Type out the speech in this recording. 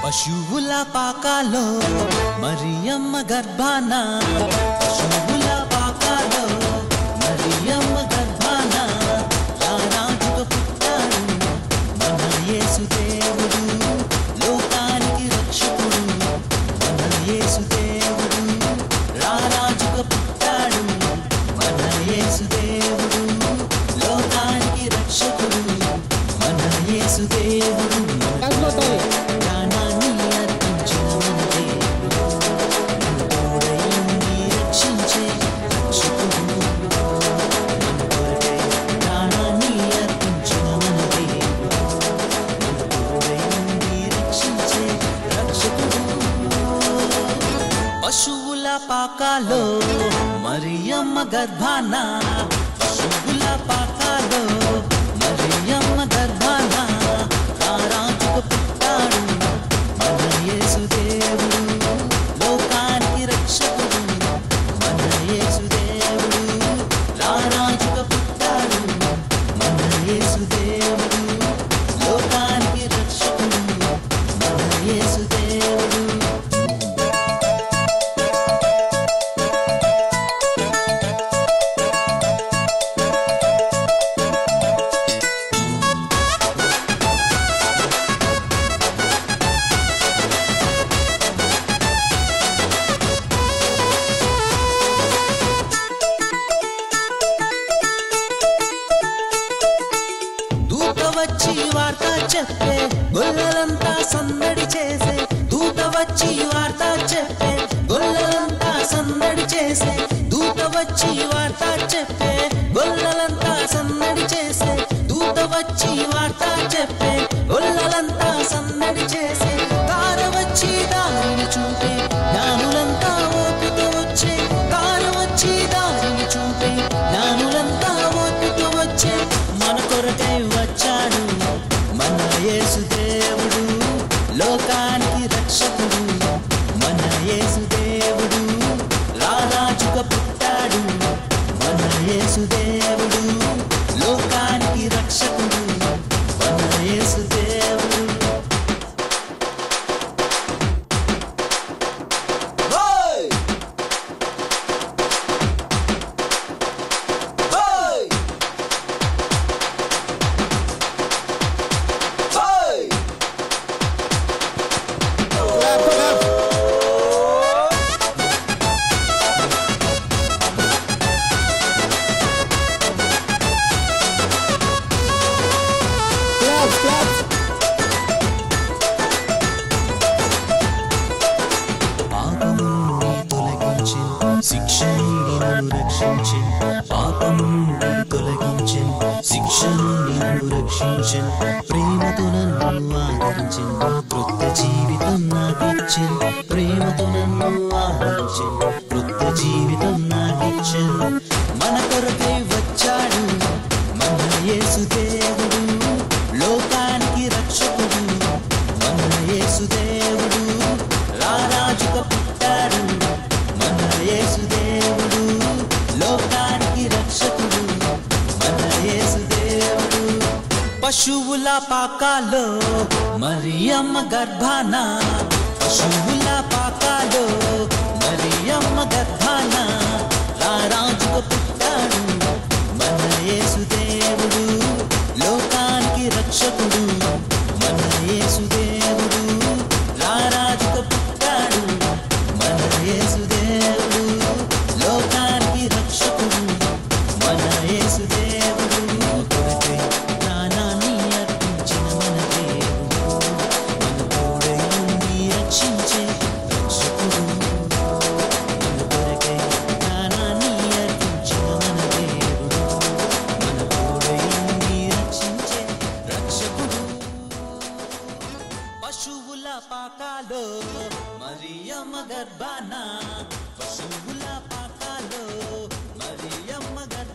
పశువుల పాకాలో మరియమ్మ గర్భాన పశువుల పాకాలో మరియమ్మ గర్భాన రారాజుగా పుట్టాడు మన యేసుదేవుడు లోకానికి రక్షకుడు మన యేసుదేవుడు రారాజుగా పుట్టాడు మన యేసుదేవుడు లోకానికి రక్షకుడు మన యేసుదేవుడు పశువుల పాకాలో మరియమ్మ గర్భాన పశువుల పాకాలో మరియమ్మ గర్భాన రారాజుగా పుట్టాడు మన యేసుదేవుడు లోకానికి రక్షకుడు మన యేసుదేవుడు రారాజుగా పుట్టాడు మన యేసుదేవుడు లోకానికి రక్షకుడు మన యేసుదేవుడు వచ్చి వార్త చెప్పే గొల్లలంతా సన్నడి చేసే దూత వచ్చి వార్త చెప్పే గొల్లలంతా సన్నడి చేసే దూత వచ్చి వార్త చెప్పే గొల్లలంతా సన్నడి చేసే దూత వచ్చి వార్త చెప్పే గొల్లలంతా సన్నడి చేసే తార వచ్చి దారిని చూపే జ్ఞానులంతా ఓపిక వచ్చే తార వచ్చి దారిని చూపే జ్ఞానులంతా ఓపిక వచ్చే మన కొరకై వచ్చాడు మన యేసుదేవుడు లోకానికి రక్షకుడు మన యేసుదేవుడు రారాజుగా పుట్టాడు మన యేసుదేవుడు లోకానికి రక్షకుడు మన యేసుదేవుడు శిక్షను రక్షించి పాపం తొలగించి శిక్షను రక్షించి ప్రేమతో నన్ను ఆదరించి కొత్త జీవితం నాకిచ్చి ప్రేమతో నన్ను ఆదరించి కొత్త జీవితం నాకిచ్చి మన కొరకై వచ్చాడు మన యేసుదేవుడు లోకానికి రక్షకుడు మన యేసుదేవుడు రారాజుగా పుట్టాడు మన యేసుదేవుడు లోకానికి రక్షకుడు మన యేసుదేవుడు పశువుల పాకాలో మరియమ్మ గర్భాన పశువుల పాకాలో మరియమ్మ గర్భాన రారాజుగా పుట్టాడు మన యేసుదేవుడు లోకానికి రక్షకుడు మన యేసుదేవుడు రారాజుగా పుట్టాడు మన యేసుదేవుడు లోకానికి రక్షకుడు మన యేసుదేవుడు కొరకై ప్రాణాన్ని అర్పించిన మన దేవుడు మన తోడై ఉండి రక్షించే పాకాలో మరియమ్మ గర్భాన పశువుల పాకాలో మరియమ్మ గర్భాన